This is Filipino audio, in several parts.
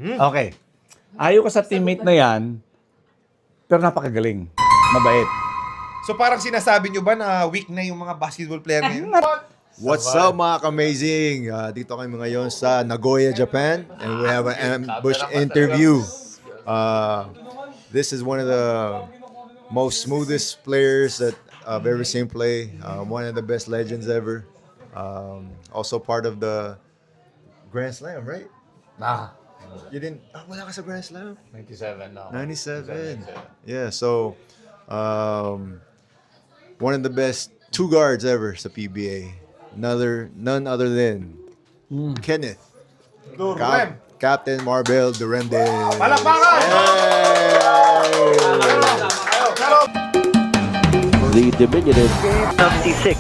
Okay. Ayaw ka sa teammate na yan, pero napakagaling. Mabait. So parang sinasabi nyo ba na weak na yung mga basketball player ngayon? What's up mga ka-amazing? Dito kami ngayon sa Nagoya, Japan. And we have an ambush interview. This is one of the most smoothest players that I've ever seen play. One of the best legends ever. Also part of the Grand Slam, right? You didn't, wala ka sa Grand Slam? 97 na. 97. Yeah, so one of the best two guards ever sa PBA. None other than Kenneth. Captain Marbel Duremdes. Palakpakan! The diminutive 76.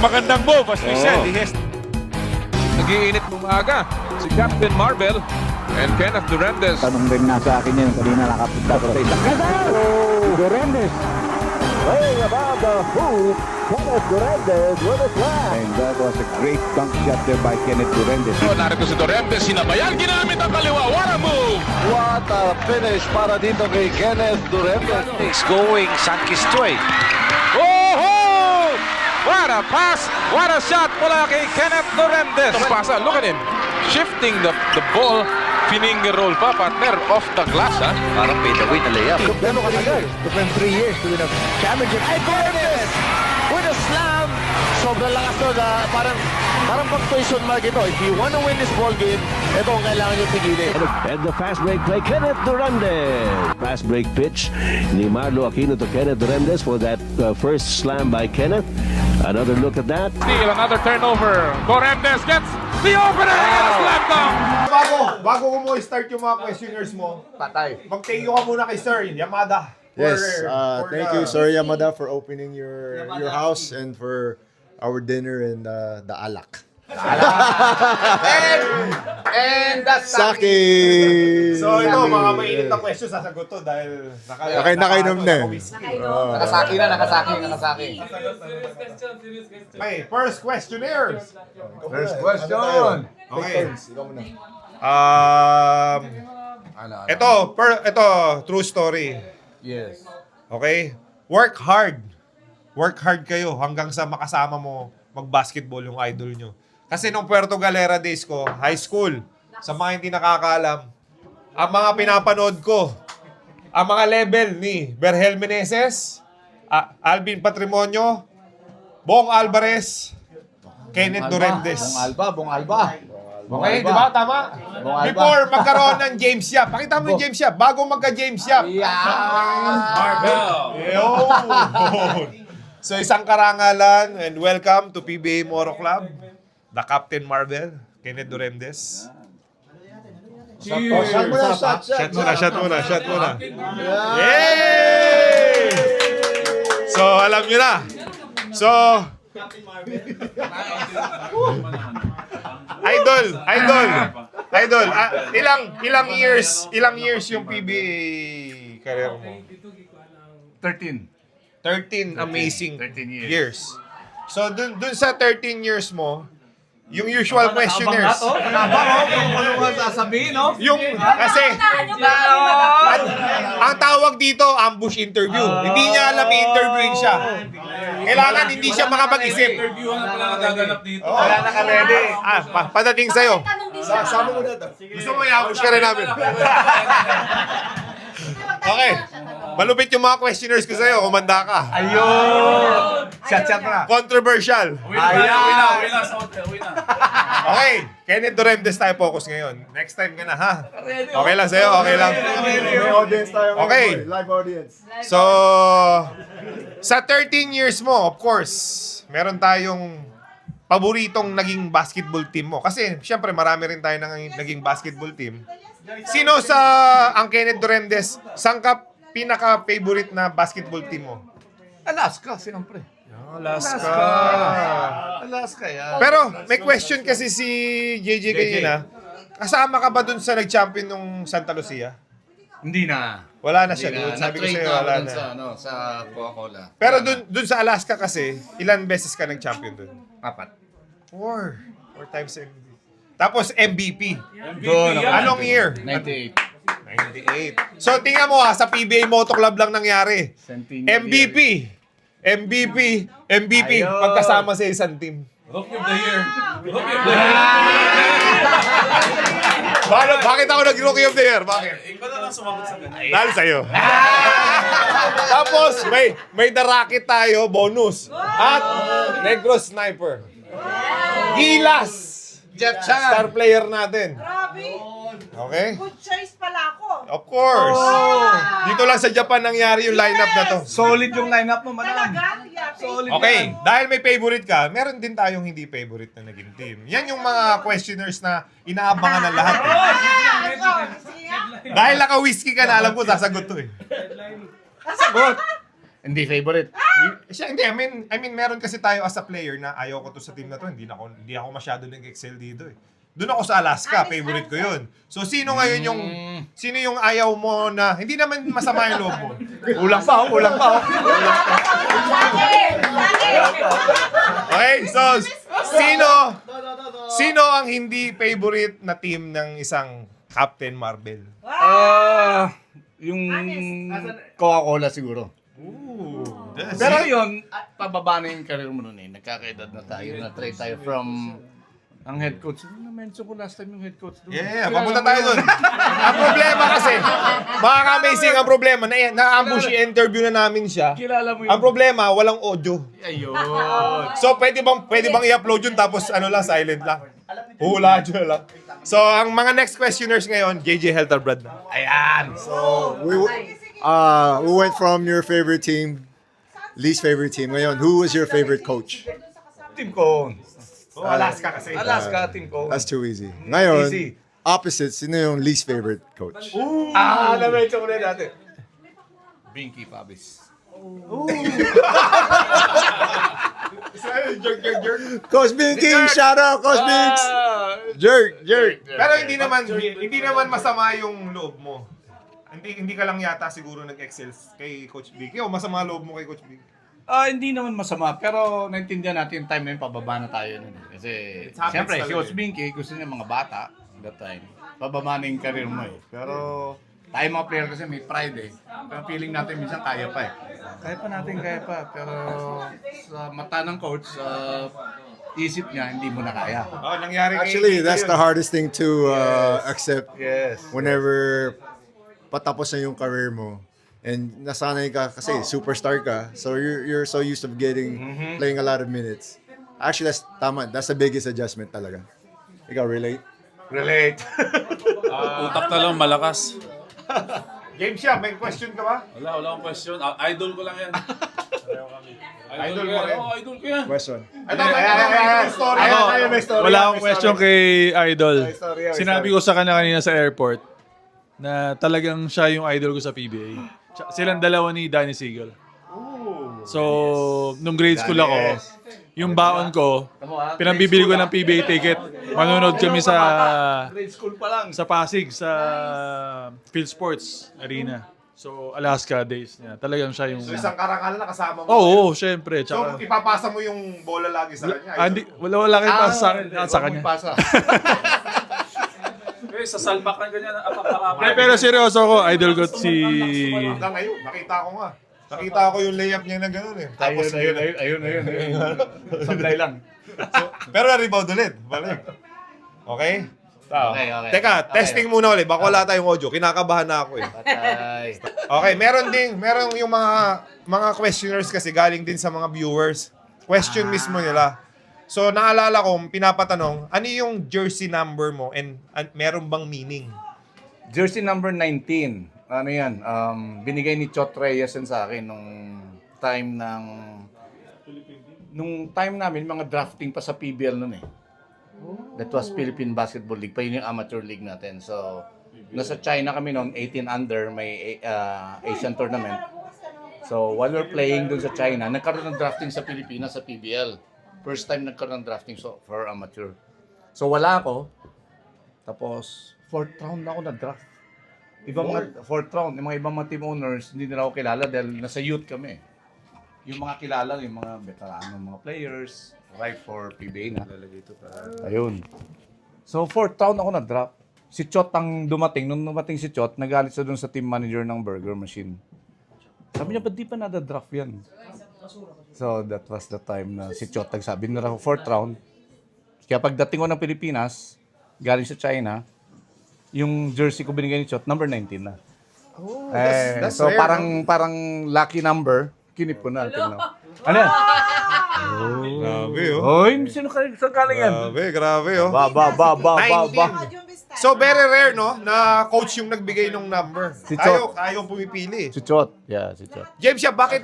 Magandang move, as we said. Nag-iinit umaga si Captain Marbel and Kenneth Duremdes. Tanong rin na sa akin yun. Kanina nakapunta ko sa isang Duremdes. Playing above the hoop, Kenneth Duremdes with a slam. And that was a great dunk shot there by Kenneth Duremdes. Narito si Duremdes, sinabayan, ginamit ang kaliwa. What a move! What a finish para dito kay Kenneth Duremdes. It's going Sankistue. Oh! What a pass! What a shot mula kay Kenneth Duremdes. Pasa, look at him. Shifting the ball. Finger roll pa, partner. Off the glass, ha? Parang pay the win na layup. Gano'n katagal? Took them 3 years to win a championship. Ay, Duremdes! With a slam! Sobrang lakas to na parang pag question mark ito. If you want to win this ball game, ito ang kailangan nyo pigilin. and the fast break play, Kenneth Duremdes. Fast break pitch ni Marlo Aquino to Kenneth Duremdes for that first slam by Kenneth. Another look at that. Steal, another turnover. Duremdes gets the opener and a slam dunk. Bago mo start yung mga questioners mo, mag-thank you ka muna kay Sir Yamada. Yes, thank you, Sir Yamada, for opening your house and for our dinner and the alak. And that's Sake! So ito, mga mainit na questions sasagot to dahil Nakainom na. Nakasaki. Okay, first questionnaires. First question. Okay. Ikaw muna. Ito, true story. Yes. Okay? Work hard. Work hard kayo hanggang sa makasama mo mag-basketball yung idol nyo. Kasi nung Puerto Galera days ko, high school, sa mga hindi nakakaalam, ang mga pinapanood ko, ang mga level ni Berhel Meneses, Alvin Patrimonio, Bong Alvarez, Kenneth Duremdes. Bong Alba. Okay, di ba? Tama? Before magkaroon ng James Yap. Pakita mo yung James Yap. Bago magka-James Yap. Yun. So isang karangalan and welcome to PBA Moro Club. The Captain Marbel, Kenneth Duremdes. Shot muna. Yay! So alam nyo na. So Idol, ilang years yung PBA career mo? 13 amazing 13 years. So dun sa 13 years mo, yung usual questionnaires. Ano nga sasabihin, no? Yung kasi ang tawag dito ambush interview. Hindi niya alam i-interviewin siya. Kailangan hindi siya makapag-isip. Wala na ka ready. Padating sa'yo. Gusto mo i-ambush ka rin namin. Okay. Malupit yung mga questioners ko sa'yo. Kumanda ka. Ayun! Chat na. Controversial. Ayan! Okay. Kenneth Duremdes tayo focus ngayon. Next time ka na, ha? Okay lang sa'yo? Okay lang? May audience tayo ngayon, Okay. boy. Live audience. So, sa 13 years mo, of course, meron tayong paboritong naging basketball team mo. Kasi, syempre, marami rin tayo naging basketball team. Sino sa ang Kenneth Duremdes, saan ka pinaka-favorite na basketball team mo? Alaska, siyempre. Alaska yan. Pero, may question kasi si JJ kanina. Kasama ka ba dun sa nag-champion nung Santa Lucia? Hindi na. Wala na siya. Sabi ko sa'yo, wala na. Sa Coca-Cola. Pero dun sa Alaska kasi, ilan beses ka nag-champion dun? 4. 4 times MVP. Tapos MVP. Doon, Anong year? 98. 98. So tingnan mo sa PBA Moto Club lang nangyari. MVP. Ayun. Pagkasama sa isang team. Rookie of the year. Bakit ako nag-Rookie of the Year? Bakit? Ikaw na lang sumagot sa ganun. Dahil sa'yo. Tapos, may The Rocket tayo, bonus. At Negros Sniper. Gilas. Star player natin. Grabe! Okay? Good choice pala ako. Of course. Dito lang sa Japan nangyari yung lineup na to. Solid yung lineup mo, madam. Talaga? Yeah, Solid Okay, dahil may favorite ka, meron din tayong hindi favorite na naging team. Yan yung mga questioners na inaabangan ng lahat. Dahil naka-whiskey ka na, alam ko sasagot to eh. Sagot. Hindi favorite. Siya, hindi, I mean, meron kasi tayo as a player na ayaw ko to sa team na to. Hindi ako masyado nag-excel dito eh. Doon ako sa Alaska, favorite ko yun. So, sino ngayon sino yung ayaw mo na, hindi naman masama yung loob mo. Ulang pa. Okay, so, sino ang hindi favorite na team ng isang Captain Marvel? Yung Coca-Cola siguro. Pero yun, pababa na yung career mo nun eh. Nagkakaedad na tayo. Na-trade tayo from ang head coach. Na-mention ko last time yung head coach doon. Yeah, papunta tayo doon. Ang problema kasi, amazing ang problema, na-ambush yung interview na namin siya. Kilala mo yun. Ang problema, walang audio. Ayun. So, pwede bang i-upload yun tapos silent lang? Hula dyan lang. So, ang mga next questioners ngayon, JJ Helterbrad na. Ayan. We went from your favorite team, least favorite team. Ngayon, who was your favorite coach? Team ko. Alaska kasi. Alaska, team ko. That's too easy. Ngayon, Easy. opposites, sino yung least favorite coach? Na-mention ko na natin. Binky Pabis. Coach Binky, shout out, Coach Binks. Jerk. Pero hindi naman masama yung loob mo. Hindi ka lang yata siguro nag-excel kay Coach Big. O masama loob mo kay Coach Big. Hindi naman masama, pero naintindihan natin yung time na yun, pababa na tayo nun. Kasi, happens siyempre, si talaga Coach Binky, gusto niya mga bata, that time. Pababa na yung career mo eh. Pero, tayo mga player kasi may pride eh. Pero feeling natin minsan kaya pa eh. Kaya pa. Pero, sa mata ng coach, sa isip niya, hindi mo na kaya. Nangyari kay Actually, JJ that's yun. the hardest thing to accept Yes. whenever patapos na yung career mo. And nasanay ka kasi superstar ka. So you're so used to playing a lot of minutes. Actually, that's the biggest adjustment talaga. Ikaw, relate? Utak na lang malakas. Game siya, may question ka ba? Wala akong question. Idol ko lang yan. Idol mo rin. Idol ko yan. Question. Ito, may story. Wala akong question kay Idol. Sinabi ko sa kanya kanina sa airport na talagang siya yung idol ko sa PBA. Silang dalawa ni Danny Seagal. So, nung grade school ako, yung baon ko, pinambibili ko ng PBA ticket. Manonood kami sa Grade school pa lang. sa Pasig, sa Field Sports Arena. So, Alaska days niya. Talagang siya yung... So, isang karangalan na kasama mo. Oo, syempre. So, Tsaka, ipapasa mo yung bola lagi sa kanya. wala kayo pa sa akin. Sa kanya. Pasa. Sa salbak na ganyan. Pero seryoso ako, idol ko si... Hanggang ngayon, nakita ko yung layup niya na gano'n eh. Tapos Ayun. Sablay lang. pero na-rebound ulit. Balik. Okay? Okay. Teka, testing muna ulit. Baka wala tayong audio. Kinakabahan na ako eh. Patay. Okay, meron yung mga questioners kasi galing din sa mga viewers. Question mismo nila. So, naalala ko, pinapatanong, ano yung jersey number mo and meron bang meaning? Jersey number 19. Ano yan? Binigay ni Chot Reyes yan sa akin nung time namin, mga drafting pa sa PBL nun eh. That was Philippine Basketball League. Pa yun yung amateur league natin. So, nasa China kami noon, 18 under, may Asian tournament. So, while we're playing dun sa China, nagkaroon ng drafting sa Pilipinas sa PBL. First time nagkaroon ng drafting for amateur. So, wala ako. Tapos, 4th round na ako na-draft. Fourth round. Yung mga ibang mga team owners, hindi nila ako kilala dahil nasa youth kami. Yung mga kilala, yung mga veterano, mga players, right for PBA na. Ayun. So, 4th round ako na-drop. Si Chot ang dumating. Nung dumating si Chot, nagalit siya dun sa team manager ng Burger Machine. Sabi niya, ba't di pa nada-draft yan? So, that was the time na si Chot nagsabi na ako 4th round. Kaya pagdating ko ng Pilipinas, galing sa China, yung jersey ko binigay ni Chot, number 19 na. Oh, that's so, rare, parang lucky number, kinip ko na. Ano yan? Grabe, oh. Hoy, sino ka sa galing yan? Grabe, oh. Ba. 19. So, very rare, no? Na coach yung nagbigay ng number. Si Chot. Tayo pumipili. Si Chot. Yeah, si Chot. James, siya, bakit?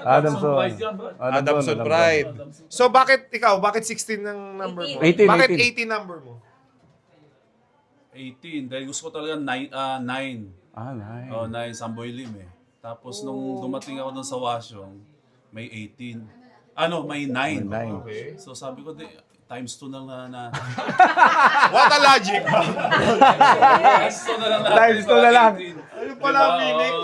Adamson Pride. So, bakit ikaw? Bakit 16 ng number mo? 18. Bakit 18 number mo? 18. Dahil gusto ko talaga 9. Nice. Oh, 9. Samboy Lim eh. Tapos nung dumating ako doon sa Wasyong, may 18. May 9. Okay. So sabi ko, times 2 na lang na. What a logic! Times 2 na lang natin. Times 2 na lang. Ano pala ang meaning?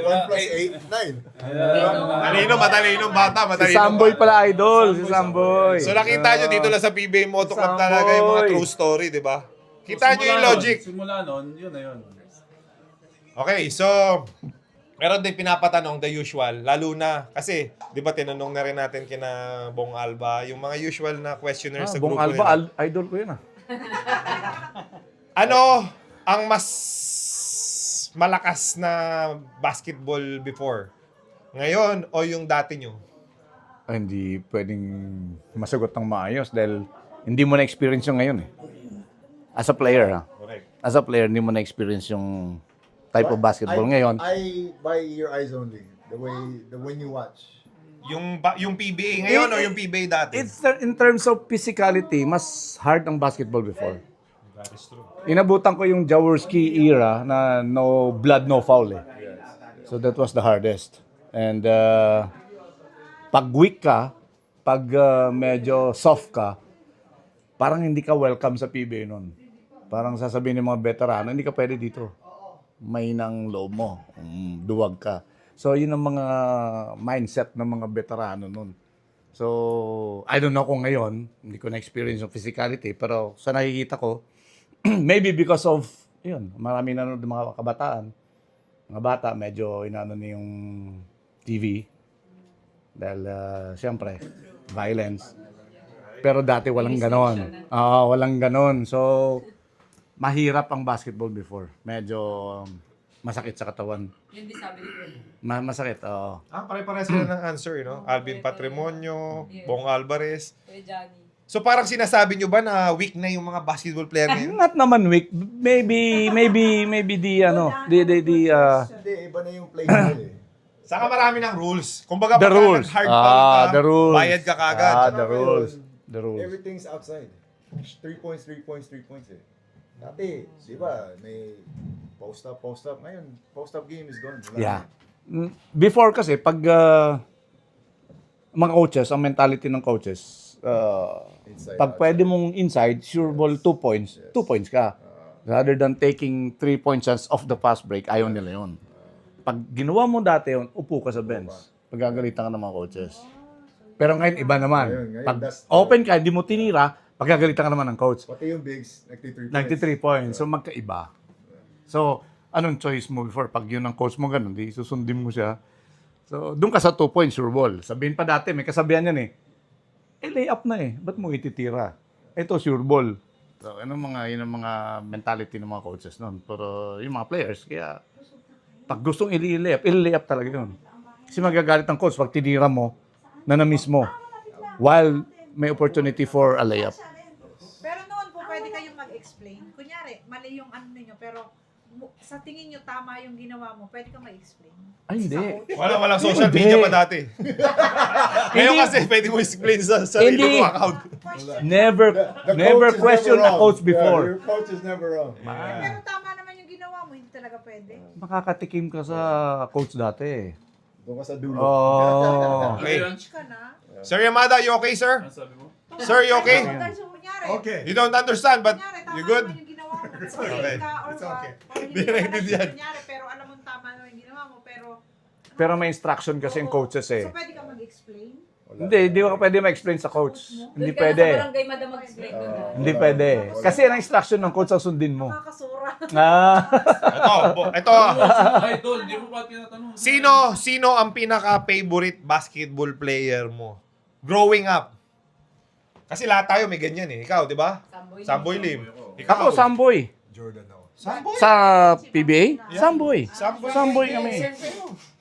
1 plus 8, 9. Matalino bata. Si Matalino Samboy bata. pala idol. Si Samboy. So nakita nyo dito lang sa PBA Moto Club talaga yung mga true story, di ba? Kita nyo yung logic. Simula nun, yun na yun. Okay, so meron din pinapatanong the usual, lalo na kasi 'di ba tinanong na rin natin kina Bong Alba yung mga usual na questionnaires sa Bong grupo Alba, nila. idol ko yun ah. Ano ang mas malakas na basketball before? Ngayon o yung dati nyo? Hindi pwedeng masagot ng maayos dahil hindi mo na-experience yung ngayon eh. As a player ha. Correct. As a player, hindi mo na-experience yung type of basketball ngayon. I by your eyes only. The when you watch. Yung PBA ngayon o yung PBA dati? It's in terms of physicality, mas hard ang basketball before. That is true. Inabutan ko yung Jaworski era na no blood, no foul eh. So that was the hardest. And pag weak ka, pag medyo soft ka, parang hindi ka welcome sa PBA nun. Parang sasabihin ng mga veterano, hindi ka pwede dito. May nang loob mo, duwag ka. So yun ang mga mindset ng mga veterano nun. So I don't know kung ngayon, hindi ko na-experience yung physicality, pero sa nakikita ko, maybe because of, yun, marami nanonood ng mga kabataan. Mga bata, medyo inano na yung TV. Dahil, siyempre, violence. Pero dati walang ganon. Walang ganon. So, mahirap ang basketball before. Medyo masakit sa katawan. Yun din sabi ni Gwen. Masakit, oo. Pare-pares sila ng answer, no? Alvin Patrimonio, Bong Alvarez. Kuya Johnny. So parang sinasabi nyo ba na weak na yung mga basketball player ngayon? Not naman weak. Maybe the, Hindi, iba na yung play style eh. Saka marami ng rules. Kumbaga The pagka rules. nag-hard foul ka, The rules. bayad ka kagad. The rules. The rules. Everything's outside. 3 points eh. Dati, di ba, may post up. Ngayon, post up game is gone. Wala Yeah. na. Before kasi, pag mga coaches, ang mentality ng coaches, Inside, pag pwede mong inside, sure ball 2 points, 2 points ka. Rather than taking 3 point chance off the fast break, ayaw nila yun. Pag ginawa mo dati yun, upo ka sa bench. Pagagalitan ka ng mga coaches. Pero ngayon, iba naman. Ngayon, Pag that's- open ka, hindi mo tinira, pagagalitan ka naman ng coach. Pati yung bigs, 93 points. 93 points. So, magkaiba. So, anong choice mo before? Pag yun ang coach mo ganun, di susundin mo siya. So, doon ka sa 2 points, sure ball. Sabihin pa dati, may kasabihan yan eh. Lay up na eh. Ba't mo ititira? Ito, sure ball. So, yun ang mga mentality ng mga coaches noon. Pero yung mga players, kaya pag gustong i-lay up talaga yun. Kasi magagalit ang coach pag tinira mo, na na-miss mo. While may opportunity for a layup. Pero noon po pwede kayong mag-explain. Kunyari, mali yung ano ninyo, pero sa tingin nyo tama yung ginawa mo, pwede kang mag-explain. Ay, hindi. Walang social media pa dati. Ngayon kasi pwede mo explain sa sarili Hindi. mo account. Never coach is question never a wrong. coach before. Yeah, your coach is never wrong. Pero tama naman yung ginawa mo, hindi talaga pwede. Makakatikim ka sa coach dati. Doon ka sa dulo. Oh. Okay. Lunch ka na. Sir Yamada, you okay, sir? Sabi mo? Sir, you okay? Kunyari, You don't understand, but kunyari, tama you good? naman yung ginawa mo. Okay. Ka or It's what, okay. or hindi Hindi ka naiintindihan. kunyari, pero alam mo tama naman yung ginawa mo, pero Pero may instruction kasi yung coaches eh. so pwede ka mag-explain? Hindi ko pwede ma-explain sa coach. Hindi pwede. barangay madam mag-explain doon. Hindi pwede. Kasi ang instruction ng coach ang sundin mo. Nakakasura. Ito. Idol, di mo pa tinatanong. Sino ang pinaka-favorite basketball player mo? Growing up. Kasi lahat tayo may ganyan eh. Ikaw, di ba? Samboy Lim. Ikaw. Ako, Samboy. Jordan ako. Samboy. Sa PBA? Samboy. Samboy. Samboy kami.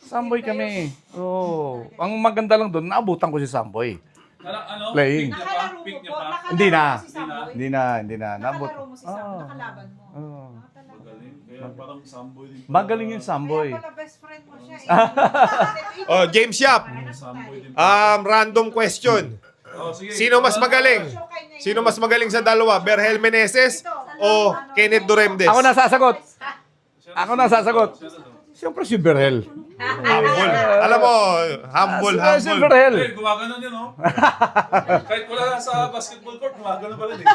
Samboy kami. Oh, ang maganda lang doon, naabutan ko si Samboy. Ano? Playing. Nakalaro Pick mo niya po. pa? Nakalaro Hindi na. mo si Samboy. Hindi na. Nabot. Nakalaro mo si Samboy. Nakalaban mo. Oh. Talaga. Magaling. Kaya parang samboy din. Magaling yung Samboy. Kaya pala best friend mo siya. Oh, James Yap. Samboy din. Random question. Oh, sige. Sino mas magaling? Sino mas magaling sa dalawa? Berhel Meneses o Kenneth Duremdes? Ako nasasagot. Siyempre si Berhel. Humble. Alam mo, humble. Si Berhel. Eh, gumagano yun, no? Kahit wala sa basketball court, gumagano pa rin eh.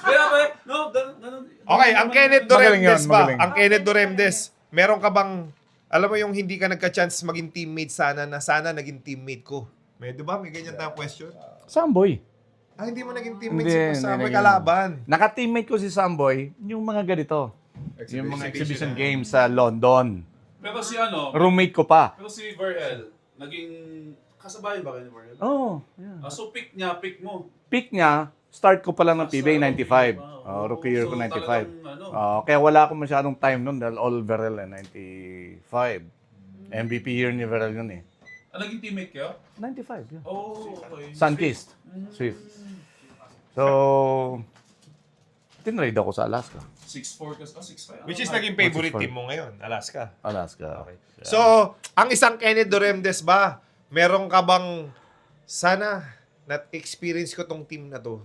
Kaya ba, no? Ganun. Okay, ang Kenneth Magaling Duremdes yun, ba? magaling. Ang Kenneth Duremdes, meron ka bang, alam mo yung hindi ka nagka-chance maging teammate sana naging teammate ko? May, di ba? May ganyan tayong question? Samboy. Hindi mo naging teammate Hindi, sa may hindi. kalaban. Naka-teammate ko si Samboy, yung mga ganito. Yung mga exhibition games sa London. Pero si ano, Roommate ko pa. pero si Verhel, naging kasabay ba kayo ni Verhel? Oh, yeah. So pick mo. Peak niya, start ko pa lang ng PBA 95. Rookie year ko 95. Kaya wala akong masyadong time nun dahil all Verrel 95. MVP year ni Verrel yun eh. Naging teammate kayo? 95, yeah. Oh, okay. Sunkist. Swift. So, tinrade ako sa Alaska. 6'4 ka, 6'5. Which is naging favorite team mo ngayon, Alaska. Alaska. Okay. So, ang isang Kenneth Duremdes ba, meron ka bang, sana, na-experience ko tong team na to?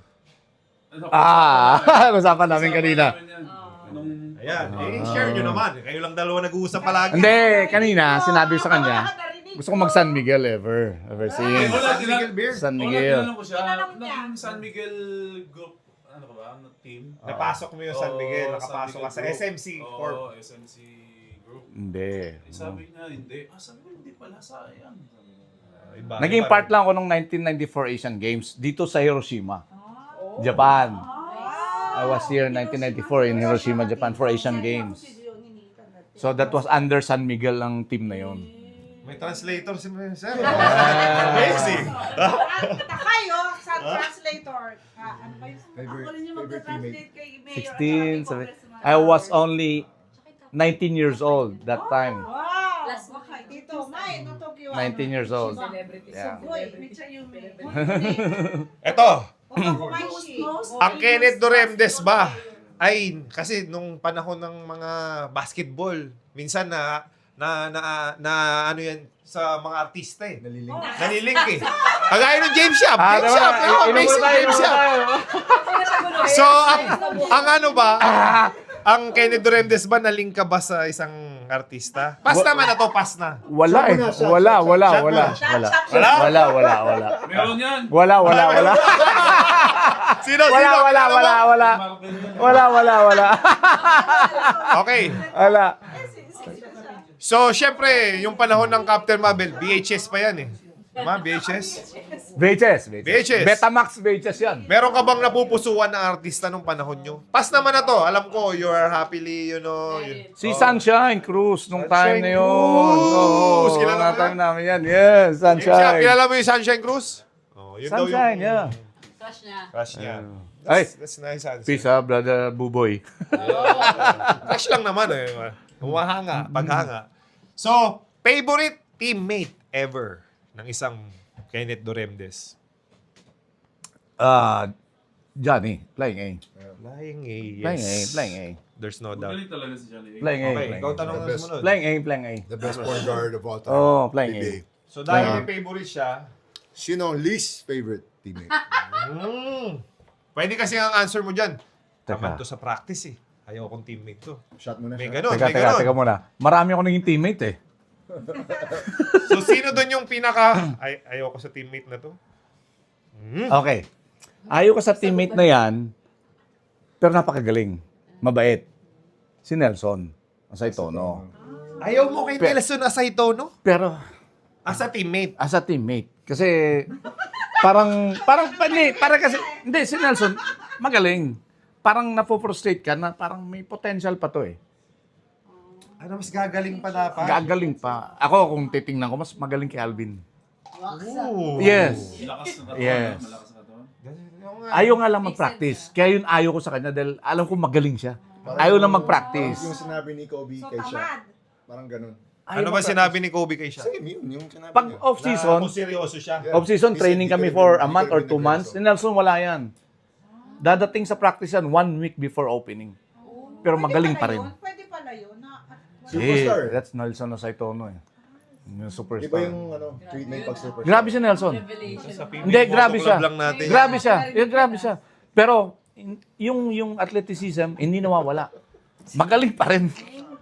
Usapan namin kanina. Ayan, share nyo naman. Kayo lang dalawa nag-uusap palagi. Hindi, kanina, sinabi ko sa kanya, gusto ko mag-San Miguel ever since. San Miguel. Tinanong ko siya, naging San Miguel group, ano ka ba, team? Napasok mo yung San Miguel, Oo, nakapasok ka San sa Miguel SMC group. Corp. Oo, SMC group. Hindi. Sabi niya, hindi. Sabi ko, hindi pala, sayang. Naging part lang ako nung 1994 Asian Games dito sa Hiroshima, Japan. I was here in 1994 in Hiroshima, Japan for Asian Games. So that was under San Miguel ang team na yon. May translator si Sir. Amazing. Kayo sa translator. Ano ba yung Favorite teammate. 16, 17. I was only 19 years old that time. Wow! Dito, may, no Tokyo. 19 years old. Yeah. Eto, Kumashi. ang Kenneth Duremdes ba? Ay, kasi nung panahon ng mga basketball, minsan na ano yan sa mga artista eh. Nalilink eh. Kagaya ng James Yap. James Yap. Amazing James Yap. So, ang ano ba? Ang Kenneth Duremdes ba, nalink ka ba sa isang artista? Pass naman na to, pass na. Wala eh. Wala. Meron yan. Wala. Sino? Wala. Okay. Wala. So, syempre, yung panahon ng Captain Mabel, VHS pa yan eh. Diba? VHS. VHS. Betamax VHS yan. Meron ka bang napupusuan na artista nung panahon nyo? Pass naman na to. Alam ko, you are happily, Si Sunshine Cruz nung time na yun. Cruz. Oo, Kilala mo nung time yan? namin yan. Yes, Sunshine. Kilala mo yung Sunshine Cruz? Oh, yun daw Sunshine, yung yeah. crush niya. Ay, That's nice answer. peace ha, brother Buboy. Crush lang naman eh. Humahanga, paghanga. So, favorite teammate ever ng isang Kenneth Duremdes? Johnny, Flying A. Flying A, yes. Flying A. There's no doubt. Magaling talaga si Johnny. Flying A. Okay, ikaw tanong na sumunod. Flying A. The best point guard of all time. Oh, Flying A. PBA. So, dahil may favorite siya, Sino ang least favorite teammate? pwede kasi ang answer mo dyan. Teka. Naman to sa practice eh. Ayaw kong teammate to. Shot mo na May siya. ganon, may ganon. Teka muna. Marami ako naging teammate eh. So, sino doon yung pinaka... ayaw ko sa teammate na to. Okay. Ayaw ko sa teammate na yan, pero napakagaling. Mabait. Si Nelson. Asaytono. Ayaw mo kay Nelson Asaytono? Pero, As a teammate. as a teammate, Kasi parang hindi, si Nelson magaling. Parang napo-frustrate ka na parang may potential pa to eh. Ano, mas gagaling pa dapat? Gagaling pa. Ako kung titingnan ko, mas magaling kay Alvin. Ooh. Yes. Malakas na katawan. Yes. Malakas na katawan. Ayaw nga lang mag-practice. Kaya yun ayaw ko sa kanya dahil alam ko magaling siya. Ayaw lang mag-practice. Yung sinabi ni Kobe So, kay Shaq. tamad. Parang ganun. Ano ba sinabi ni Kobe kay Shaq? Same yun, yung sinabi Pag niya. off-season, Kung seryoso siya. off-season He said training he kami could've for been- a he month or could've 2 been the months. greatest. Si Nelson wala yan. Dadating sa practice yan 1 week before opening. Pero magaling pa rin. Pwede pala yun. Superstar. That's Nelson Osaitono eh. Yung Di ba superstar. yung treatment pag superstar? Grabe si Nelson. Sa PBA Hindi, grabe Moto siya. Club lang natin. Grabe siya. Grabe siya. Pero yung athleticism hindi nawawala. Magaling pa rin.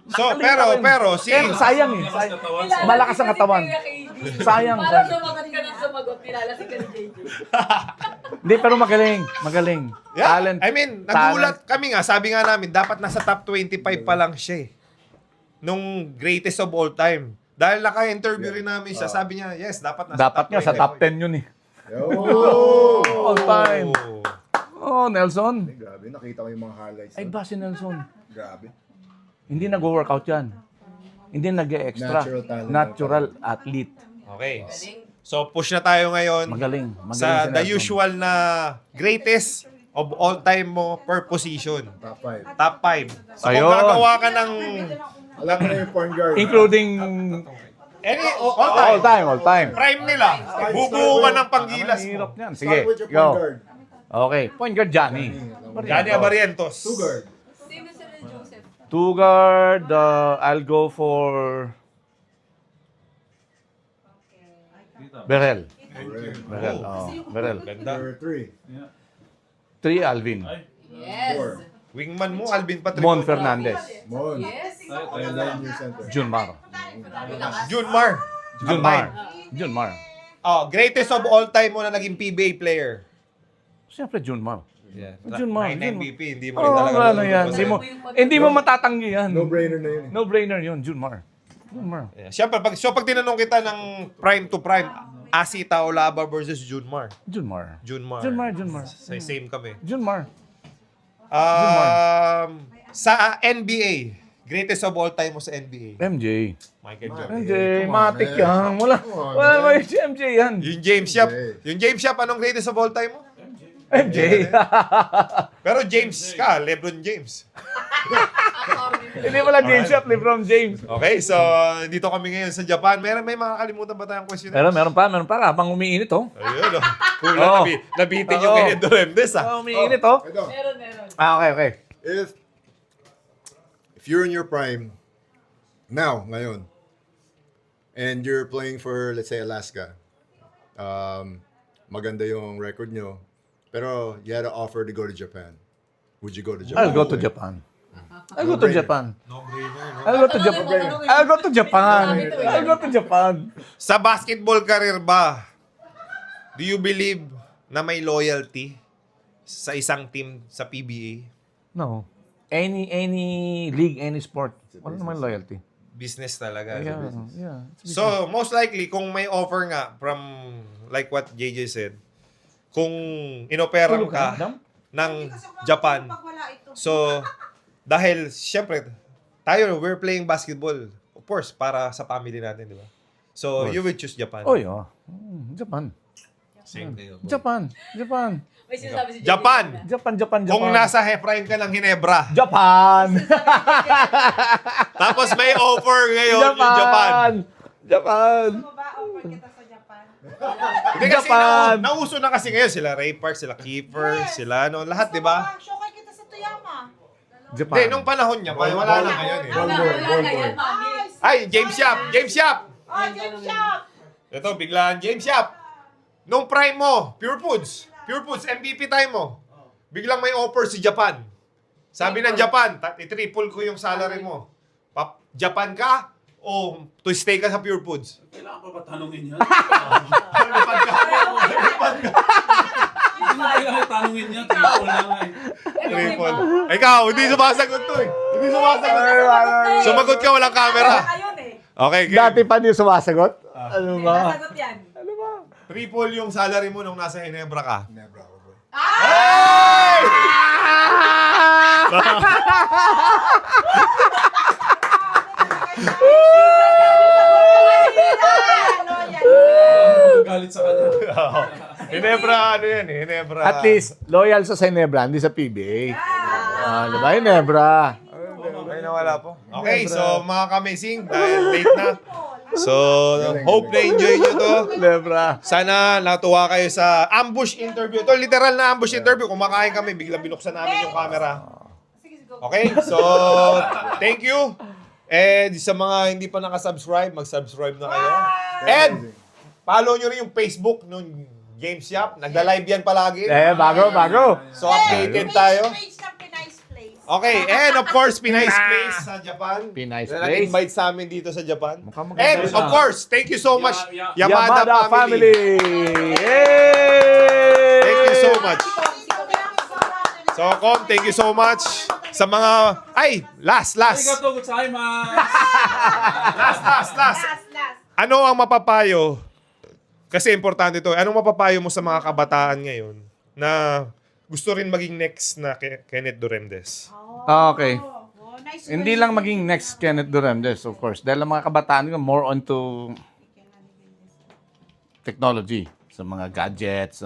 So, Magaling pa rin. pero si... Kaya sayang eh. Sayang. Malakas ang katawan. Sayang. Parang sumagot ka ng sumagot, nilalasing ka ni JJ. Hindi, pero magaling. Magaling. Yeah, Talent. I mean, nagulat kami nga. Sabi nga namin, dapat nasa top 25 pa lang siya eh. Nung greatest of all time. Dahil naka-interview rin namin siya. Sabi niya, yes, dapat nasa Dapat top nga sa 25. top 10 yun eh. Oh! All time. Oh. Oh, Nelson. Grabe, nakita ko yung mga highlights. Ay ba si Nelson? Grabe. Hindi nag-workout yan. Hindi nag-extra. Natural talent. Natural athlete. Okay. So, push na tayo ngayon Magaling. Magaling sa si the Nelson. usual na greatest of all time mo per position. Top 5. Top 5. So, Ayun. kung gagawa ka ng Alam mo na yung point guard. Including any all time. prime nila, bubuo ka ng panggilas Ang mo. hirap niyan. Start Sige, with your point go. guard. Okay, point guard Johnny. Johnny Abarientos. Two guard. Same as Sir Joseph. Two guard, I'll go for Berel. Berel. Oh, Berel. Number 3. 3 Alvin. Yes. 4. Wingman mo, Alvin Patrick. Mon Fernandez. Mon. Yes. And then your center. Junmar. Junmar. Junmar. Junmar. Oh, greatest of all time mo na naging PBA player. Siyempre Junmar. Yeah. Junmar. 9 MVP, hindi mo rin Oh, talaga. ano yan. Hindi mo matatanggi yan. No-brainer na yun. No-brainer yun, Junmar. Junmar. Yeah. Siyempre, pag tinanong kita ng prime to prime, Asita Olaba versus Junmar. Junmar. Junmar. Junmar. Same kami. Junmar. Sa NBA, greatest of all time mo sa NBA. MJ. Michael Jordan. MJ, matik yan. Wala si MJ yan. Yung James Yap. Yung James Yap, anong greatest of all time mo? MJ. Pero James ka, LeBron James. Hindi pala James Yap, LeBron James. Okay, so dito kami ngayon sa Japan. May makakalimutan ba tayong question? Meron pa. Habang umiinit, oh. Ayun, oh. Kulang, Oo. nabitin yung Oo. kay Doremdes, ah. Umiinit, oh. Ito. Meron. Okay. If you're in your prime, ngayon, and you're playing for, let's say, Alaska, maganda yung record nyo, pero you had an offer to go to Japan. Would you go to Japan? I'll go to Japan. I'll go to Japan. I'll go to Japan. Sa basketball career ba, do you believe na may loyalty sa isang team sa PBA? No. Any league, any sport. Wala naman loyalty. Business talaga. Yeah. So, most likely, kung may offer nga from, like what JJ said, kung inoperan ka ng Japan, so, dahil, syempre, we're playing basketball, of course, para sa family natin, di ba? So, you would choose Japan. Oh, yeah. Japan. Japan. May sinasabi si JJ. Japan! Kung nasa prime ka ng Ginebra, Japan. tapos may offer ngayon yung Japan. Japan. Bumaba-offer kita sa Japan. Hindi kasi Japan. nauso na kasi ngayon sila Ray Park, sila Kiefer, sila lahat, di ba? Showkay kita sa Toyama. Japan. Hindi, nung panahon niya, wala na ngayon eh. Wala na yan, mami. Ay, James Yap! James Shop! Ito, biglaan, James Yap. Nung prime mo, Pure Foods, MVP time mo, biglang may offer si Japan. Sabi ng Japan, i-triple ko yung salary mo. Japan ka o to stay ka sa Pure Foods? Kailangan pa ba tanungin yan? Japan ka. Hindi na kailangan tanungin yan. Triple na nga eh. Triple. Ikaw, hindi sumasagot to eh. Hindi sumasagot. Sumagot ka, walang camera. Ayun eh. Okay, game. Dati pa niyo sumasagot? Ano ba? Nasagot yan. Triple yung salary mo nung nasa Ginebra ka. Ginebra ako, bro. Galit sa kanya. Ginebra, ano yan eh? Ginebra. At least, loyal sa Ginebra, hindi sa PBA. Diba, Ginebra? Ay, nawala po. Okay, so mga kamising, dahil late na. So, hope na-enjoy nyo to. Ginebra. Sana natuwa kayo sa ambush interview. Ito, literal na ambush interview. Kumakain kami, biglang binuksan namin yung camera. Okay, so, thank you. And sa mga hindi pa nakasubscribe, mag-subscribe na kayo. And, follow nyo rin yung Facebook nung Games Shop. Nagda-live yan palagi. Bago. So, updated tayo. Page ng Pinay's Place. Okay, and of course, Pinay's Place sa Japan. Pinay's Na Place. nag-invite sa amin dito sa Japan. maganda And yun, of course, thank you so much, Yamada Yamada, family. Family. Yay! Thank you so much. So, Kom, thank you so much sa mga... Ay, last. Arigatou gozaimasu. Last. Ano ang mapapayo? Kasi importante ito. Anong mapapayo mo sa mga kabataan ngayon na gusto rin maging next na Kenneth Duremdes? Okay. Hindi lang maging next Kenneth Duremdes, of course. Dahil ang mga kabataan ko more onto technology. Sa mga gadgets,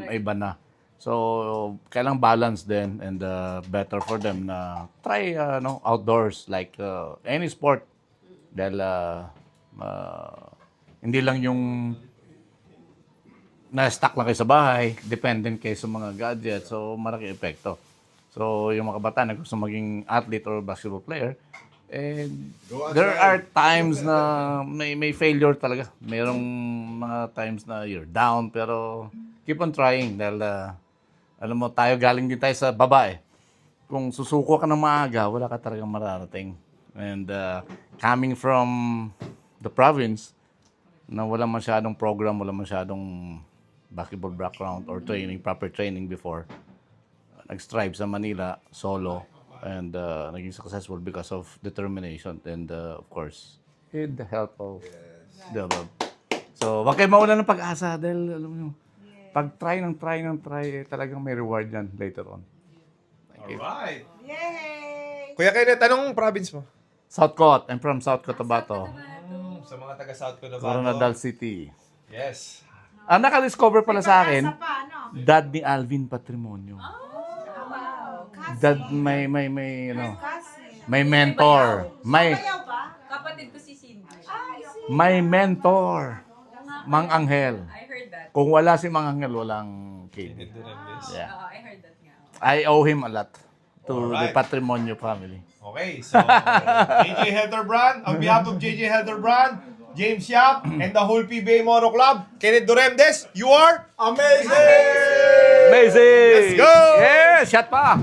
iba na. So, kailang balance din and better for them na try outdoors like any sport. Dahil hindi lang yung na-stuck lang kayo sa bahay, dependent kayo sa mga gadgets, so malaki epekto. So, yung mga kabataan na gusto maging athlete or basketball player, there are times na may failure talaga. Mayroong mga times na you're down, pero keep on trying dahil alam mo, galing din tayo sa babae. Kung susuko ka ng maaga, wala ka talagang mararating. And coming from the province, na wala masyadong program, wala masyadong basketball background or proper training before, nag-strive sa Manila, solo, and naging successful because of determination and, of course, with the help of the above. So, wag kayo mawala ng pag-asa dahil, alam mo, pag try, talagang may reward yan later on. Thank you. Alright. Yay! Kuya Kenneth, anong province mo? South Cot. I'm from South Cotabato. Sa mga taga-South Cotabato. Coronadal City. Yes. Ang naka-discover pala sa akin, Sa pa, ano? dad ni Alvin Patrimonio. Wow. Dad, may mentor. Bayaw ba? Kapatid ko si Cindy. May mentor. Mang Angel. I heard that. Kung wala si Mang Angel, walang kid. Yeah. I heard that nga. I owe him a lot to the Alright. Patrimonio family. Okay, so JJ Helderbrand, on behalf of JJ Helderbrand, James Yap, and the whole PBA Mono Club, Kenneth Duremdes, you are amazing! Amazing! Let's go! Yeah, shot pa!